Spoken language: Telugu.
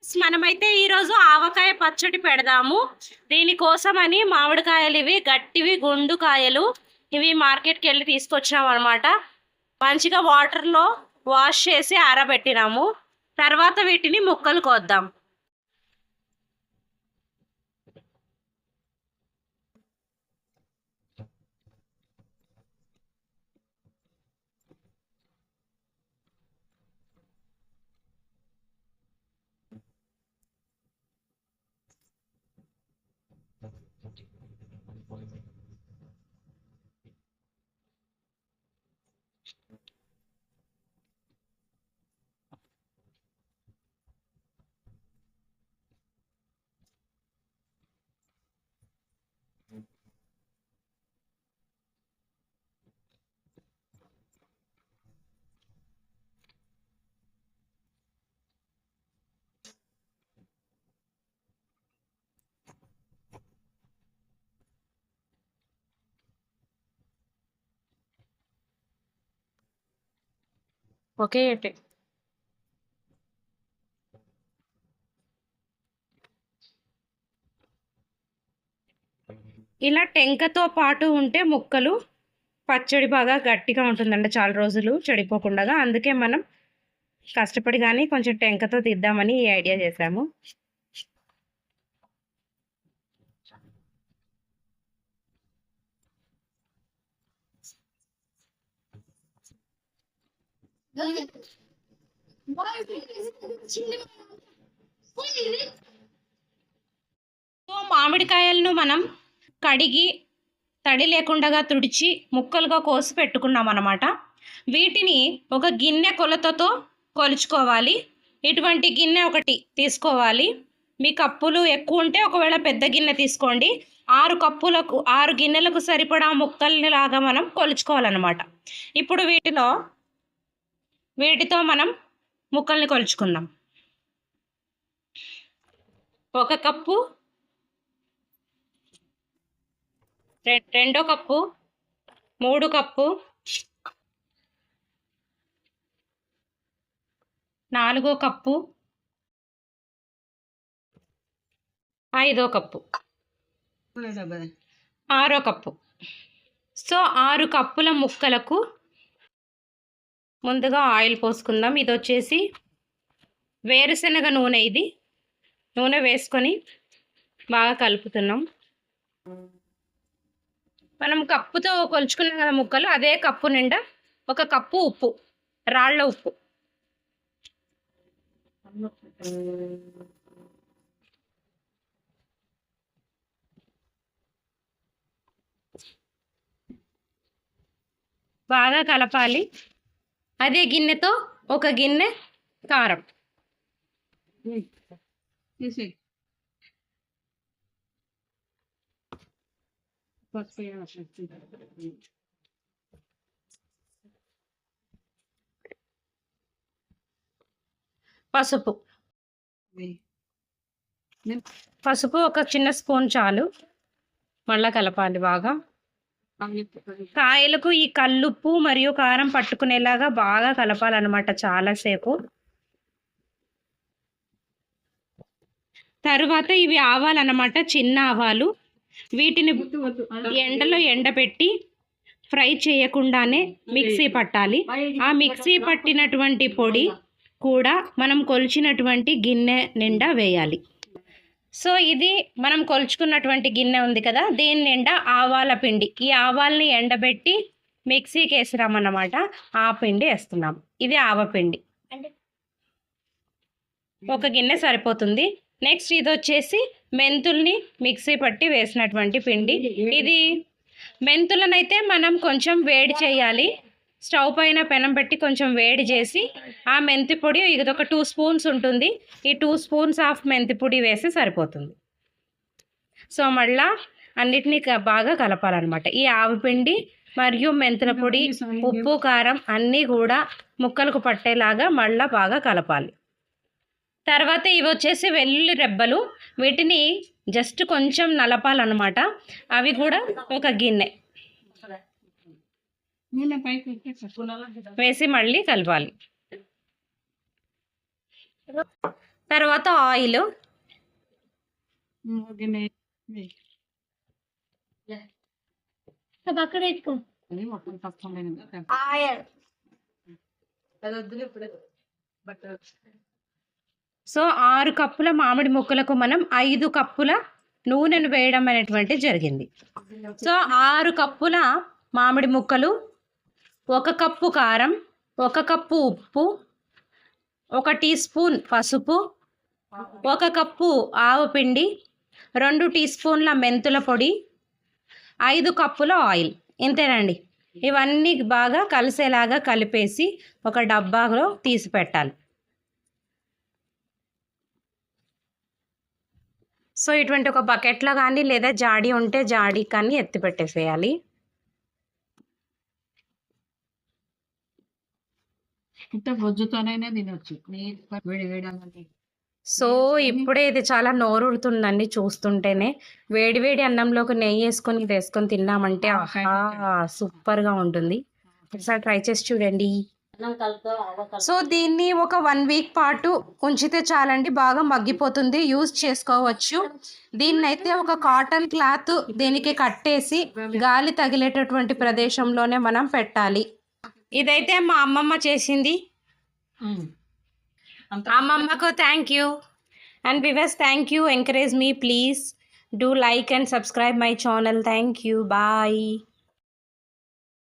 మనమైతే ఈరోజు ఆవకాయ పచ్చడి పెడదాము. దీనికోసమని మామిడికాయలు ఇవి గట్టివి గుండు కాయలు ఇవి మార్కెట్కి వెళ్ళి తీసుకొచ్చినాం అనమాట. మంచిగా వాటర్లో వాష్ చేసి ఆరబెట్టినాము. తర్వాత వీటిని ముక్కలు కోద్దాం. ఓకే ఇలా టెంకతో పాటు ఉంటే ముక్కలు పచ్చడి బాగా గట్టిగా ఉంటుందండి, చాలా రోజులు చెడిపోకుండా. అందుకే మనం కష్టపడి కానీ కొంచెం టెంకతో తీద్దామని ఈ ఐడియా చేసాము. మామిడికాయలను మనం కడిగి తడి లేకుండా తుడిచి ముక్కలుగా కోసి పెట్టుకున్నాం అన్నమాట. వీటిని ఒక గిన్నె కొలతతో కొలుచుకోవాలి. ఇటువంటి గిన్నె ఒకటి తీసుకోవాలి. మీ కప్పులు ఎక్కువ ఉంటే ఒకవేళ పెద్ద గిన్నె తీసుకోండి. 6 గిన్నెలకు సరిపడా ముక్కల్ని లాగా మనం కొలుచుకోవాలన్నమాట. ఇప్పుడు వీటితో మనం ముక్కల్ని కొలుచుకుందాం. 1 cup, 2 cup, 3 cup, 4 cup, 5 cup, 6 cup. So 6 కప్పుల ముక్కలకు ముందుగా ఆయిల్ పోసుకుందాం. ఇది వచ్చేసి వేరుశనగ నూనె. ఇది నూనె వేసుకొని బాగా కలుపుతున్నాం. మనం కప్పుతో కొలుచుకున్నాం కదా ముక్కలు, అదే కప్పు నిండా 1 కప్పు ఉప్పు, రాళ్ళ ఉప్పు. బాగా కలపాలి. అదే గిన్నెతో 1 గిన్నె కారం, పసుపు 1 చిన్న స్పూన్ చాలు. మళ్ళా కలపాలి బాగా. కాయలకు ఈ కల్లుప్పు మరియు కారం పట్టుకునేలాగా బాగా కలపాలన్నమాట చాలాసేపు. తరువాత ఇవి ఆవాలన్నమాట, చిన్న ఆవాలు. వీటిని ఎండలో ఎండబెట్టి ఫ్రై చేయకుండానే మిక్సీ పట్టాలి. ఆ మిక్సీ పట్టినటువంటి పొడి కూడా మనం కొలిచినటువంటి గిన్నె నిండా వేయాలి. సో ఇది మనం కొలుచుకున్నటువంటి గిన్నె ఉంది కదా, దీని నిండా ఆవాల పిండి. ఈ ఆవాల్ని ఎండబెట్టి మిక్సీకి వేసిరామన్నమాట. ఆ పిండి వేస్తున్నాం. ఇది ఆవపిండి. 1 గిన్నె సరిపోతుంది. నెక్స్ట్ ఇది వచ్చేసి మెంతుల్ని మిక్సీ పట్టి వేసినటువంటి పిండి. ఇది మెంతులనైతే మనం కొంచెం వేడి చేయాలి. స్టవ్ పైన పెనం పెట్టి కొంచెం వేడి చేసి ఆ మెంతి పొడి, ఇది ఒక 2 స్పూన్స్ ఉంటుంది. ఈ 2 స్పూన్స్ ఆఫ్ మెంతి పొడి వేసి సరిపోతుంది. సో మళ్ళా అన్నిటినీ బాగా కలపాలన్నమాట. ఈ ఆవపిండి మరియు మెంతుల పొడి, ఉప్పు, కారం అన్నీ కూడా ముక్కలకు పట్టేలాగా మళ్ళీ బాగా కలపాలి. తర్వాత ఇవి వచ్చేసి వెల్లుల్లి రెబ్బలు. వీటిని జస్ట్ కొంచెం నలపాలన్నమాట. అవి కూడా 1 గిన్నె వేసి మళ్ళీ కలపాలి. తర్వాత ఆయిల్, ఆయిల్. సో 6 కప్పుల మామిడి ముక్కలకు మనం 5 కప్పుల నూనెను వేయడం అనేటువంటి జరిగింది. సో 6 కప్పుల మామిడి ముక్కలు, 1 కప్పు కారం, 1 కప్పు ఉప్పు, 1 టీ స్పూన్ పసుపు, 1 కప్పు ఆవపిండి, 2 టీ స్పూన్ల మెంతుల పొడి, 5 కప్పుల ఆయిల్. ఇంతేనండి. ఇవన్నీ బాగా కలిసేలాగా కలిపేసి ఒక డబ్బాలో తీసి పెట్టాలి. సో ఇటువంటి ఒక బకెట్లో కానీ లేదా జాడీ ఉంటే జాడీ కానీ ఎత్తి పెట్టేసేయాలి. బొజ్జుతోనైనా తినొచ్చు. వేడి వేడి. సో ఇప్పుడే ఇది చాలా నోరుతుందండి చూస్తుంటేనే. వేడి వేడి అన్నంలోకి నెయ్యి వేసుకొని ఇది వేసుకొని తిన్నామంటే ఆహా సూపర్గా ఉంటుంది. ఒకసారి ట్రై చేసి చూడండి. సో దీన్ని ఒక 1 వీక్ పాటు ఉంచితే చాలండి, బాగా మగ్గిపోతుంది, యూజ్ చేసుకోవచ్చు. దీన్నైతే ఒక కాటన్ క్లాత్ దీనికి కట్టేసి గాలి తగిలేటటువంటి ప్రదేశంలోనే మనం పెట్టాలి. ఇదైతే మా అమ్మమ్మ చేసింది. అమ్మమ్మకు thank you. And viewers, thank you. Encourage me please. Do like and subscribe my channel. Thank you. Bye.